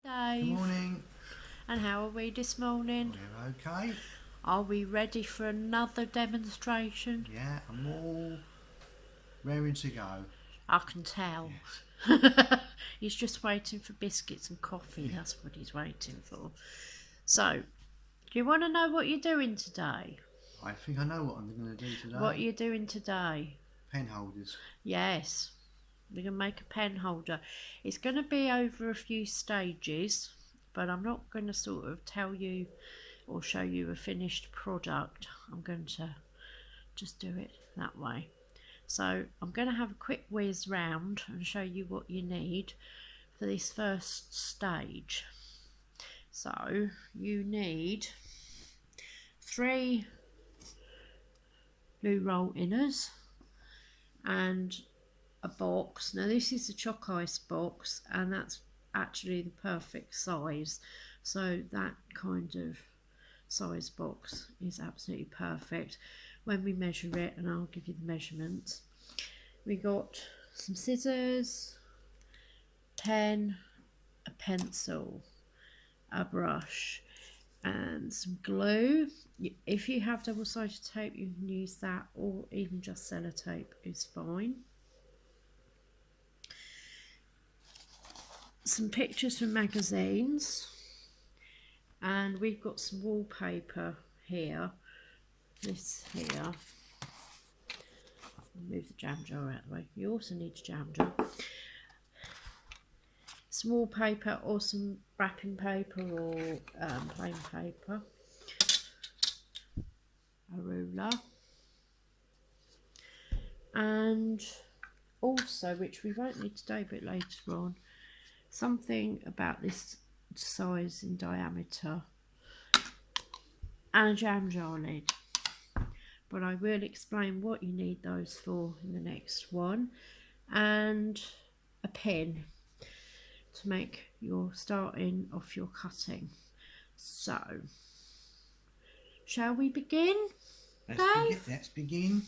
Dave. Good morning. And how are we this morning? We're okay. Are we ready for another demonstration? Yeah, I'm all raring to go. I can tell. Yes. He's just waiting for biscuits and coffee. That's what he's waiting for. So, do you want to know what you're doing today? I think I know what I'm going to do today. What are you doing today? Pen holders. Yes. We're going to make a pen holder. It's going to be over a few stages, but I'm not going to sort of tell you or show you a finished product. I'm going to just do it that way. So I'm going to have a quick whiz round and show you what you need for this first stage. So you need 3 blue roll inners and a box. Now this is a chalk ice box, and that's actually the perfect size. So that kind of size box is absolutely perfect when we measure it, and I'll give you the measurements. We got some scissors, pen, a pencil, a brush, and some glue. If you have double-sided tape, you can use that, or even just sellotape is fine. Some pictures from magazines, and we've got some wallpaper here. This here. Move the jam jar out of the way. You also need a jam jar. Some wallpaper or some wrapping paper or plain paper. A ruler. And also, which we won't need today but later on, something about this size in diameter, and a jam jar lid. But I will explain what you need those for in the next one. And a pen to make your starting off your cutting. So, shall we begin? Let's begin.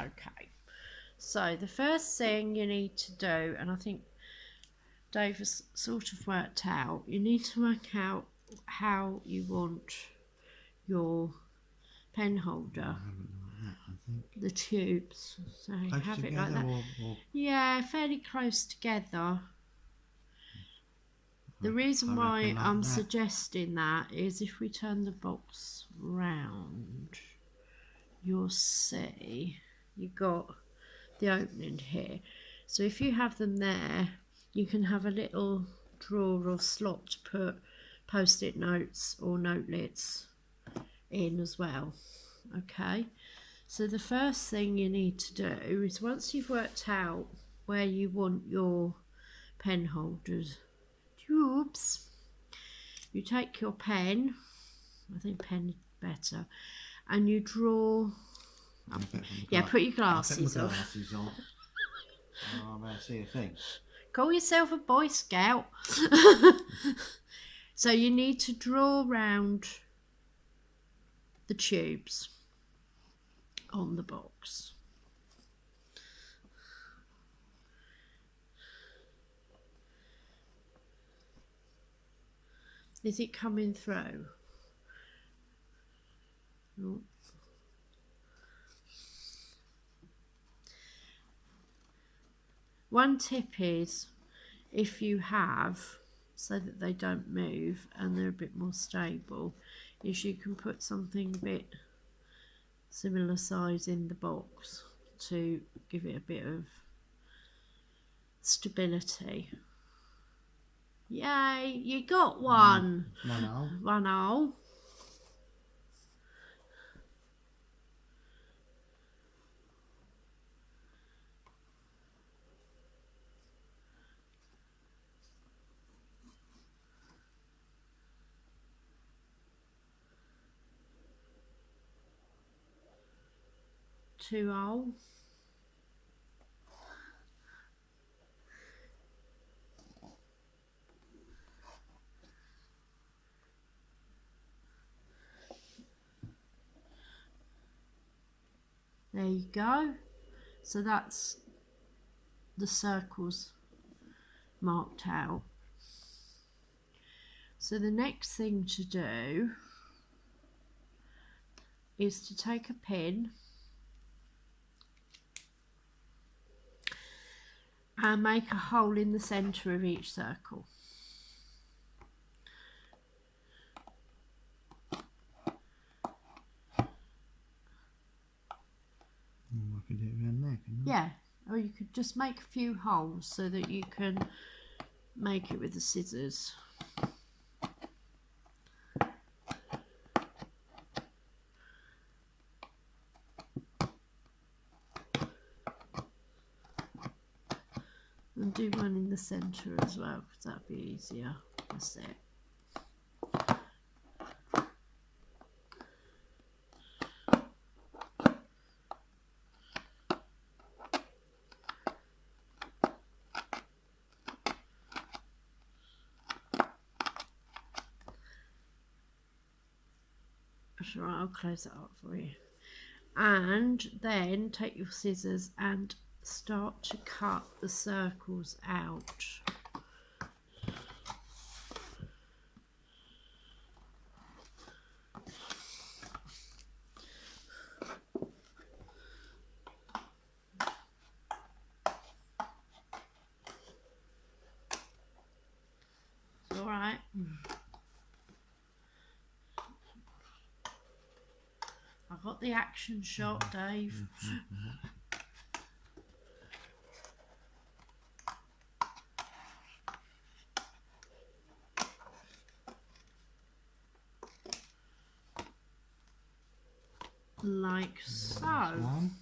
Okay. So the first thing you need to do, and I think Dave has sort of worked out, you need to work out how you want your pen holder, the tubes. So Close have it together like that. or Yeah, fairly close together. The reason I why reckon like I'm that. suggesting that is if we turn the box round, you'll see you've got the opening here. So if you have them there, you can have a little drawer or slot to put post-it notes or notelets in as well. Okay, so the first thing you need to do is, once you've worked out where you want your pen holders tubes, you take your pen, I think pen is better, and you draw. Yeah, put your glasses on. Oh, I'm going to see a thing. Call yourself a Boy Scout. So you need to draw round the tubes on the box. Is it coming through? No. One tip is, if you have, so that they don't move and they're a bit more stable, is you can put something a bit similar size in the box to give it a bit of stability. Yay, you got one. 1 hole. 1 hole. Two hole. There you go. So that's the circles marked out. So the next thing to do is to take a pin and make a hole in the centre of each circle. I can do it around there, can I? Yeah, or you could just make a few holes so that you can make it with the scissors. And do one in the centre as well, because that'd be easier. That's it. That's all right, I'll close that up for you. And then take your scissors and start to cut the circles out. All right. I got the action shot, Dave. Like so. One.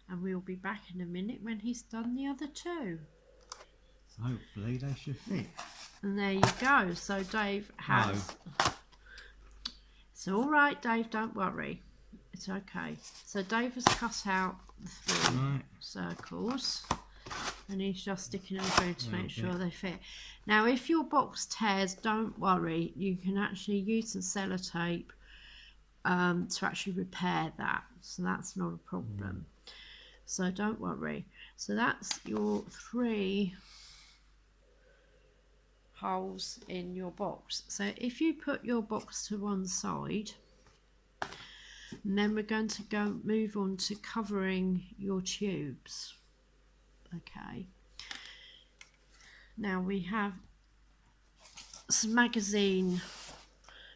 And we'll be back in a minute when he's done the other two. Hopefully they should fit. And there you go. So Dave has... No. It's all right, Dave, don't worry. It's okay. So Dave has cut out the three circles. And he's just sticking them through to make sure they fit. Now, if your box tears, don't worry. You can actually use some sellotape to actually repair that. So that's not a problem. So don't worry. So that's your 3 holes in your box. So if you put your box to one side, and then we're going to move on to covering your tubes. Okay. Now we have some magazine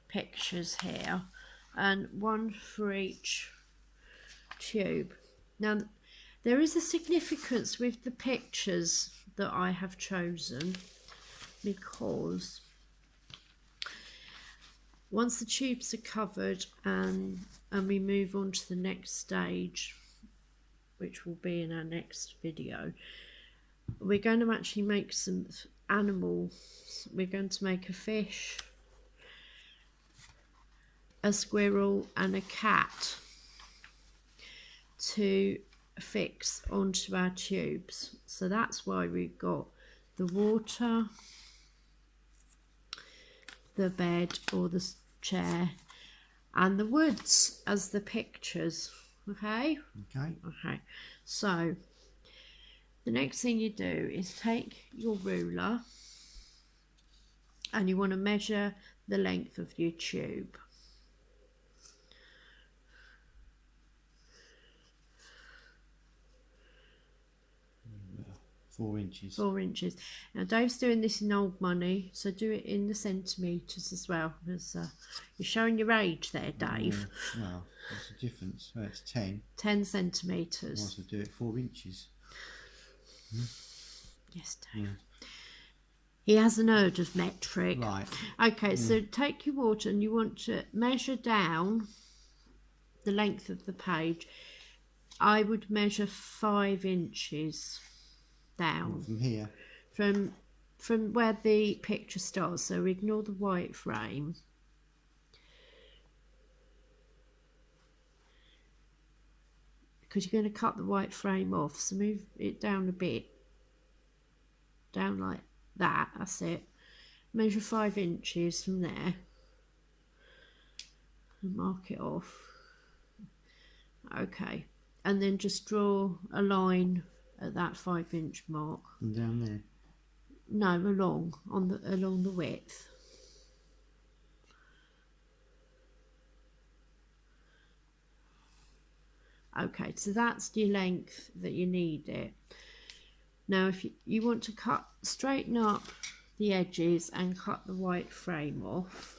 pictures here, and one for each tube. Now there is a significance with the pictures that I have chosen, because once the tubes are covered and we move on to the next stage, which will be in our next video, we're going to actually make some animals. We're going to make a fish, a squirrel and a cat to fix onto our tubes. So that's why we've got the water, the bed or the chair, and the woods as the pictures. Okay? Okay. So the next thing you do is take your ruler and you want to measure the length of your tube. Four inches. 4 inches. Now Dave's doing this in old money, so do it in the centimetres as well, because you're showing your age there, Dave. Well, what's the difference? Well, it's 10. 10 centimetres. I also do it 4 inches. Yes, Dave. Yeah. He hasn't heard of metric. Right. Okay, so take your water and you want to measure down the length of the page. I would measure 5 inches down. From here? From where the picture starts, so ignore the white frame. Because you're going to cut the white frame off, so move it down a bit. Down like that, that's it. Measure 5 inches from there. And mark it off. Okay. And then just draw a line at that 5-inch mark. And down there? No, along the width. Okay, so that's the length that you need it. Now if you want to straighten up the edges and cut the white frame off,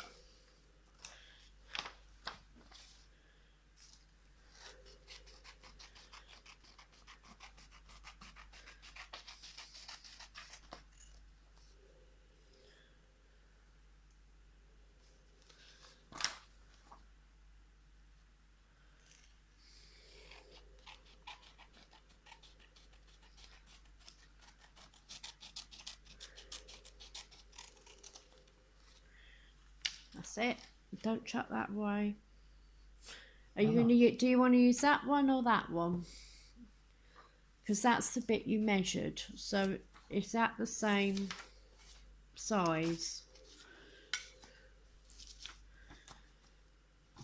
that's it. Don't chuck that away. Are you going to? Do you want to use that one or that one? Because that's the bit you measured. So is that the same size?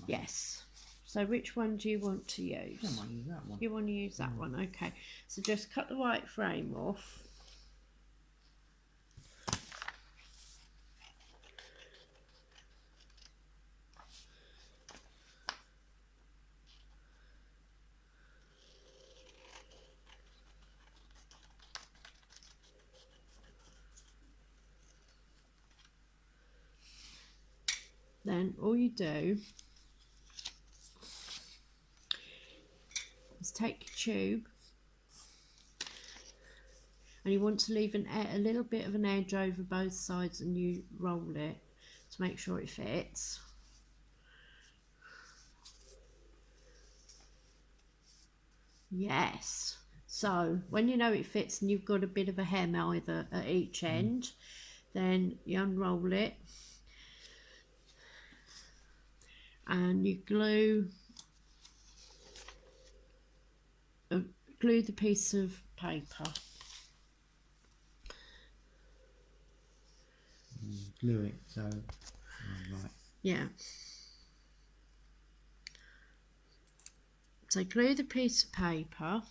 Yes. So which one do you want to use? I might use that one. You want to use that one? Okay. So just cut the white frame off. Then all you do is take your tube, and you want to leave a little bit of an edge over both sides, and you roll it to make sure it fits. Yes. So when you know it fits and you've got a bit of a hem either at each end, then you unroll it and you glue the piece of paper. Glue it so. Right. Yeah. So glue the piece of paper.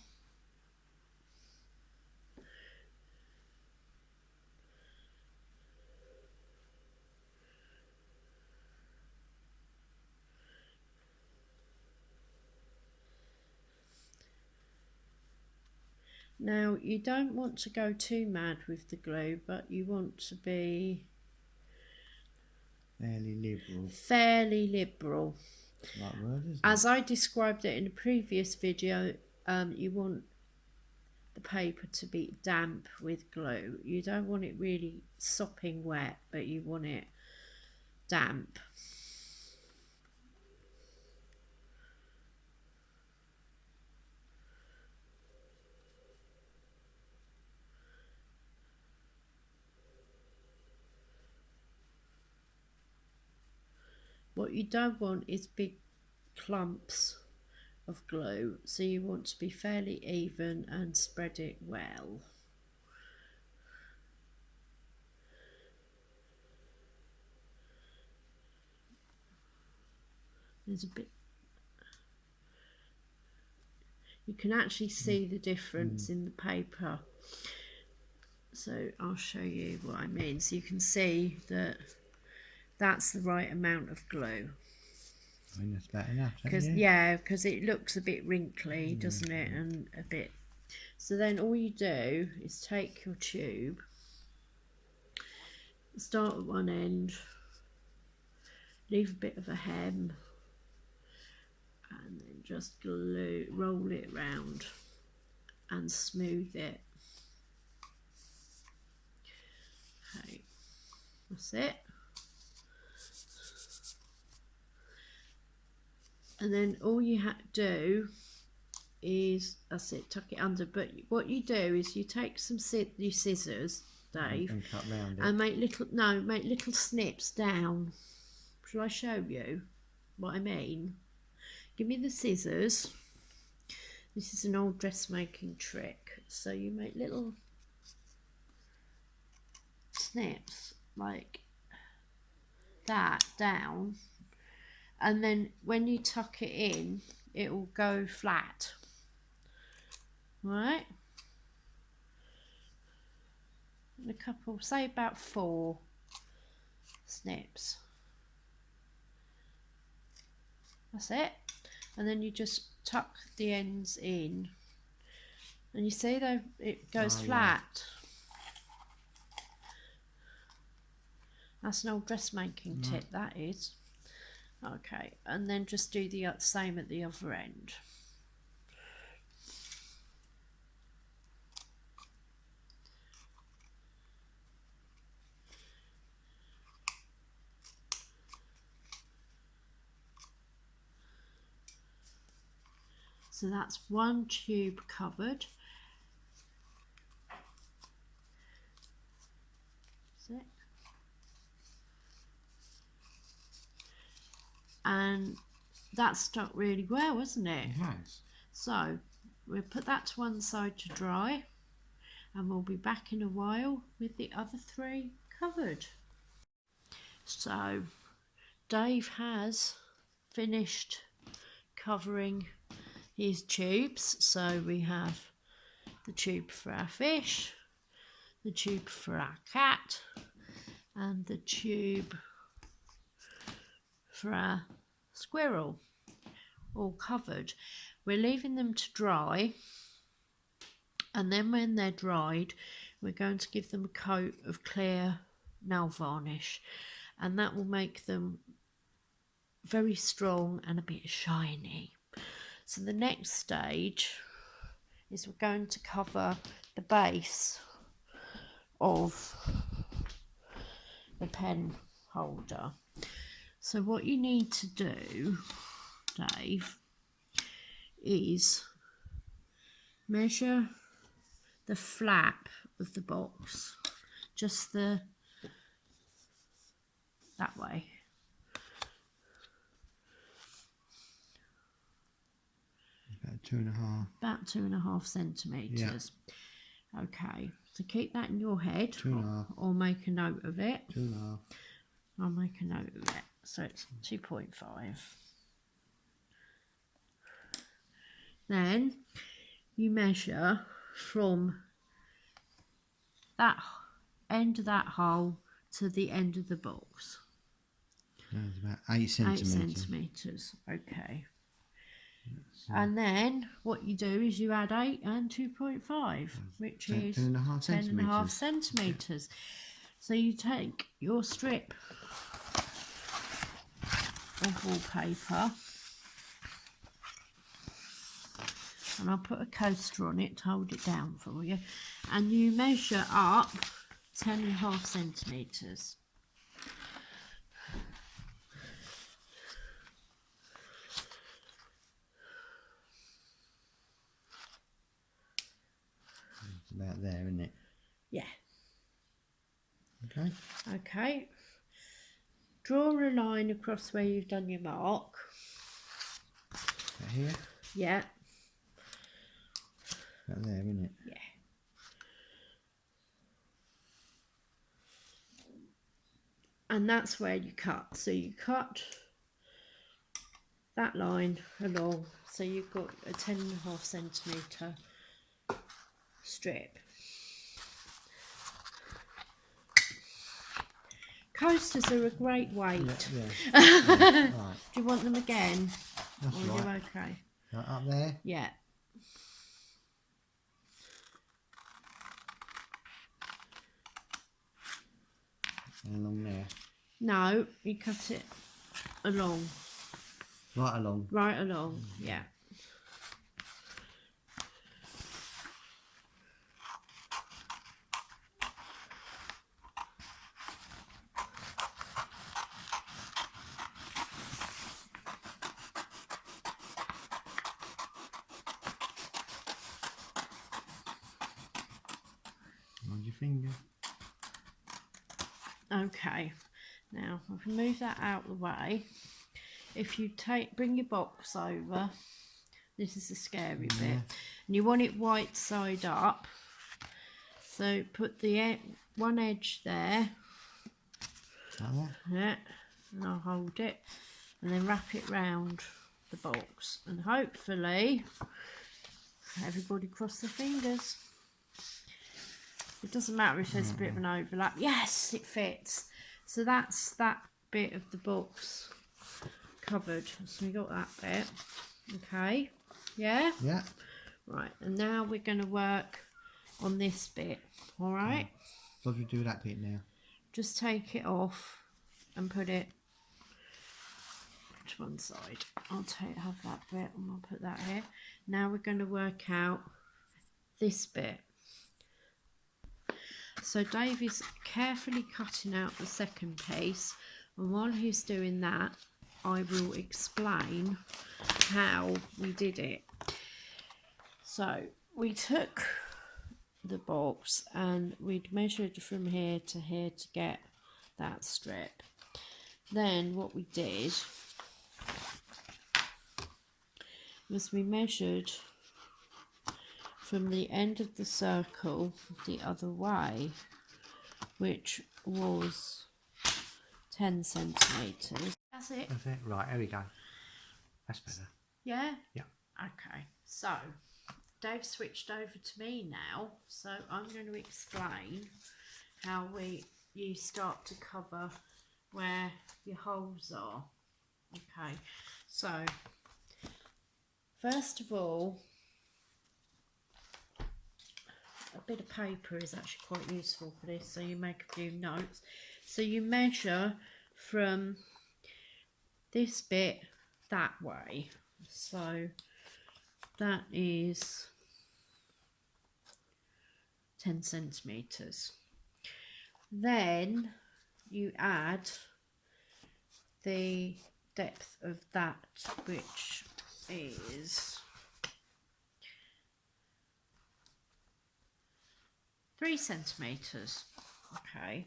Now you don't want to go too mad with the glue, but you want to be Fairly liberal. Fairly liberal. Right word, isn't it? As I described it in a previous video, you want the paper to be damp with glue. You don't want it really sopping wet, but you want it damp. What you don't want is big clumps of glue, so you want to be fairly even and spread it well. There's a bit, you can actually see the difference in the paper, so I'll show you what I mean. So you can see that that's the right amount of glue. I mean, that's about enough, Because because it looks a bit wrinkly, doesn't it, and a bit. So then all you do is take your tube, start at one end, leave a bit of a hem, and then just roll it round and smooth it. Okay, that's it. And then all you have to do is, that's it, tuck it under. But what you do is you take some your scissors, Dave, and cut round it. and make little snips down. Shall I show you what I mean? Give me the scissors. This is an old dressmaking trick. So you make little snips like that down, and then when you tuck it in, it will go flat. Right? And a couple, say about 4 snips. That's it. And then you just tuck the ends in, and you see it goes Oh, right. flat. That's an old dressmaking Right. tip, that is. Okay, and then just do the same at the other end. So that's one tube covered. That's it. And that stuck really well, isn't it? It has. So we'll put that to one side to dry, and we'll be back in a while with the other three covered. So Dave has finished covering his tubes. So we have the tube for our fish, the tube for our cat, and the tube for our squirrel, all covered. We're leaving them to dry, and then when they're dried, we're going to give them a coat of clear nail varnish, and that will make them very strong and a bit shiny. So the next stage is we're going to cover the base of the pen holder. So what you need to do, Dave, is measure the flap of the box, just that way. About 2.5. About 2.5 centimetres. Yeah. Okay, so keep that in your head. 2.5. Or make a note of it. 2.5. I'll make a note of it. So it's 2.5. Then you measure from that end of that hole to the end of the box. That's about 8 centimetres. 8 centimetres, okay. And then what you do is you add 8 and 2.5, which is 10.5 centimetres. 10.5 centimetres. So you take your strip of wallpaper, and I'll put a coaster on it to hold it down for you, and you measure up 10.5 centimetres. It's about there, isn't it? Yeah. Okay. Okay. Draw a line across where you've done your mark. About here? Yeah. About there, isn't it? Yeah. And that's where you cut. So you cut that line along. So you've got a 10.5 centimetre strip. Coasters are a great weight. Yeah. Right. Do you want them again? That's or are right. you okay? Right up there. Yeah. And along there. No, you cut it along. Right along. Right along, yeah. Hold your finger. Okay, now I can move that out of the way. If you bring your box over, this is the scary bit, and you want it white side up. So put the one edge there, yeah, and I'll hold it, and then wrap it round the box, and hopefully everybody cross their fingers. It doesn't matter if there's a bit of an overlap. Yes, it fits. So that's that bit of the box covered. So we got that bit. Okay. Yeah? Yeah. Right, and now we're going to work on this bit, all right? What do we do with that bit now? Just take it off and put it to one side. Have that bit and I'll put that here. Now we're going to work out this bit. So Dave is carefully cutting out the second piece, and while he's doing that, I will explain how we did it. So we took the box and we'd measured from here to get that strip. Then what we did was we measured from the end of the circle the other way, which was 10 centimetres. That's it. That's it. Right, there we go. That's better. Yeah? Yeah. Okay, so Dave switched over to me now, so I'm going to explain how you start to cover where your holes are. Okay, so first of all, a bit of paper is actually quite useful for this, so you make a few notes. So you measure from this bit that way, so that is 10 centimetres. Then you add the depth of that, which is 3 centimetres. Okay,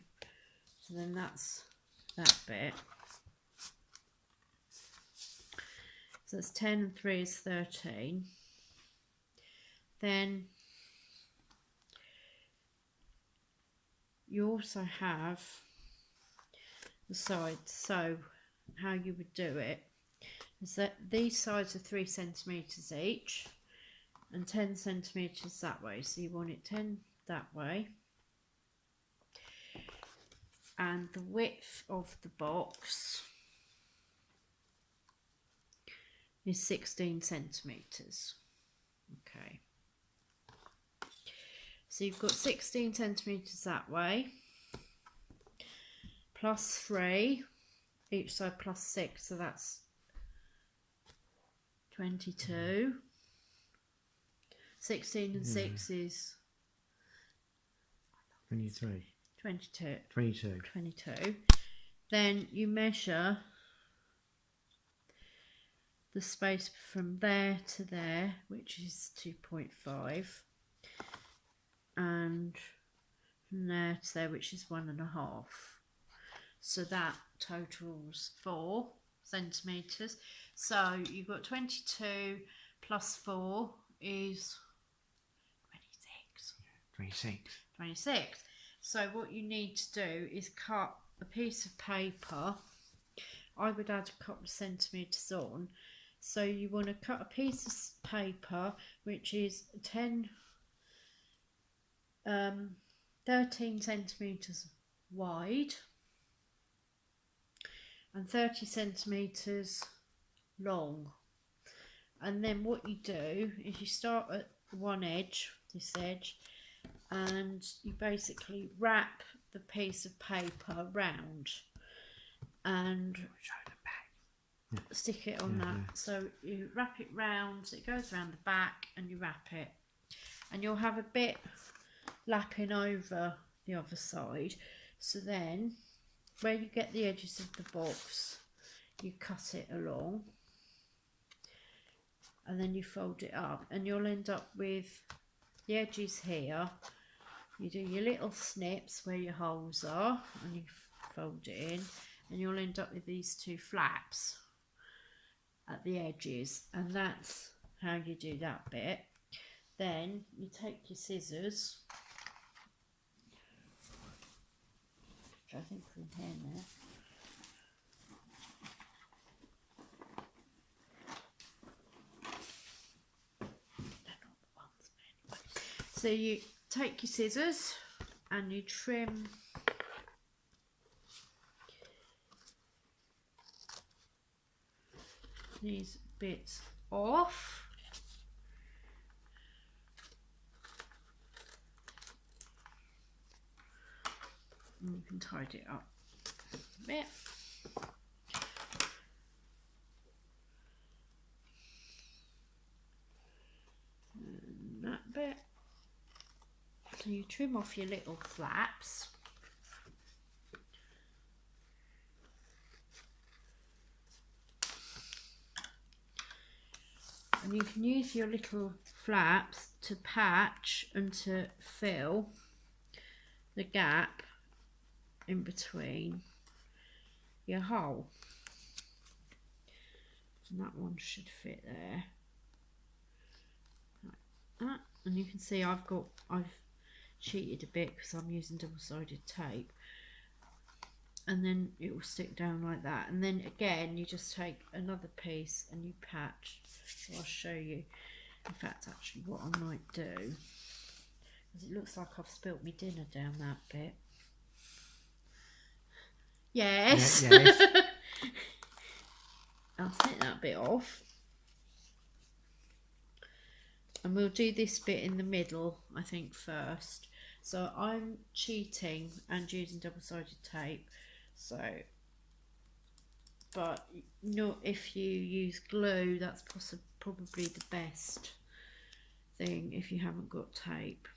so then that's that bit. So that's 10 and 3 is 13. Then you also have the sides. So how you would do it is that these sides are 3 centimetres each and 10 centimetres that way. So you want it 10 that way. And the width of the box is 16 centimetres. Okay. So you've got 16 centimetres that way, plus 3, each side plus 6, so that's 22. 16 and 6 is 23. 22. 22. 22. Then you measure the space from there to there, which is 2.5, and from there to there, which is 1.5. So that totals 4 centimetres. So you've got 22 plus 4 is 26. 26. 26. So what you need to do is cut a piece of paper. I would add a couple of centimetres on. So you want to cut a piece of paper which is 13 centimetres wide and 30 centimetres long. And then what you do is you start at one edge, this edge, and you basically wrap the piece of paper round and stick it on that. So you wrap it round, so it goes around the back and you wrap it, and you'll have a bit lapping over the other side. So then where you get the edges of the box, you cut it along and then you fold it up, and you'll end up with the edges here. You do your little snips where your holes are and you fold it in, and you'll end up with these two flaps at the edges, and that's how you do that bit. Then you take your scissors, which I think are in here now. So you take your scissors and you trim these bits off. And you can tidy it up a bit. And that bit. So you trim off your little flaps. And you can use your little flaps to patch and to fill the gap in between your hole. And that one should fit there. Like that. And you can see I've cheated a bit because I'm using double-sided tape. And then it will stick down like that. And then again, you just take another piece and you patch. So I'll show you. In fact, actually, what I might do, because it looks like I've spilt my dinner down that bit. Yes. Yeah, yes. I'll take that bit off. And we'll do this bit in the middle, I think, first. So I'm cheating and using double-sided tape. So, but if you use glue, that's probably the best thing if you haven't got tape.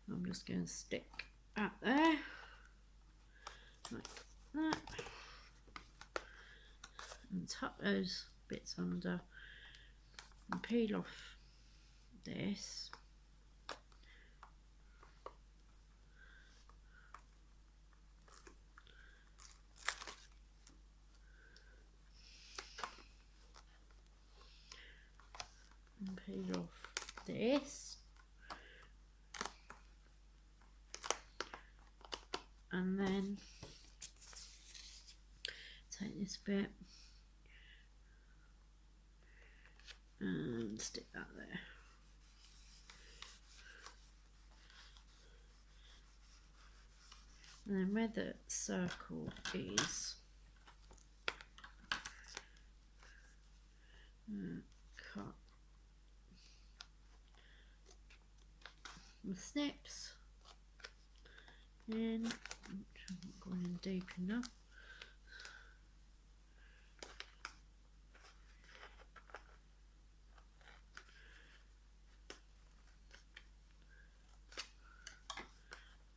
I'm just going to stick that there, like that, and tuck those bits under, and peel off this. And peel off this, and then take this bit and stick that there. And then where the circle is, cut the snips in, which I'm not going in deep enough.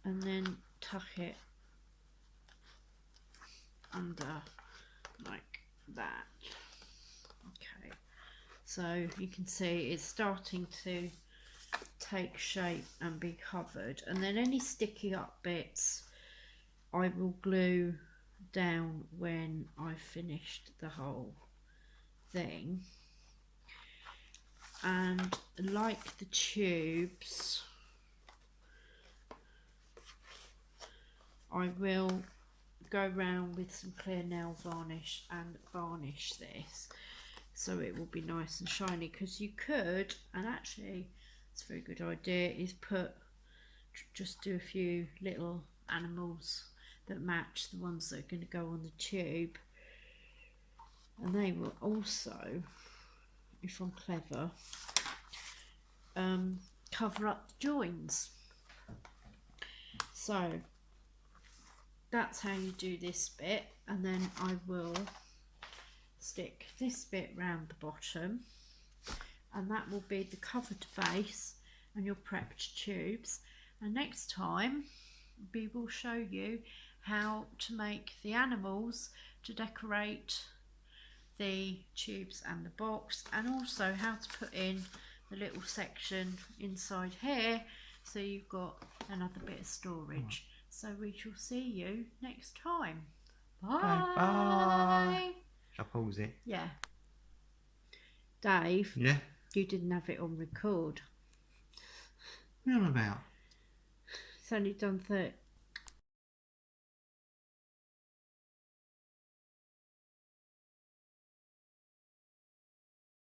And then tuck it under like that. Okay, so you can see it's starting to take shape and be covered, and then any sticky up bits I will glue down when I've finished the whole thing. And like the tubes, I will go round with some clear nail varnish and varnish this so it will be nice and shiny, because you could, and actually it's a very good idea, is just do a few little animals that match the ones that are going to go on the tube, and they will also, if I'm clever, cover up the joins. So that's how you do this bit, and then I will stick this bit round the bottom, and that will be the covered base and your prepped tubes. And next time we will show you how to make the animals to decorate the tubes and the box, and also how to put in the little section inside here so you've got another bit of storage. So we shall see you next time. Bye. Okay, bye. Shall I pause it? Yeah. Dave, Yeah? you didn't have it on record. What are you on about? It's only done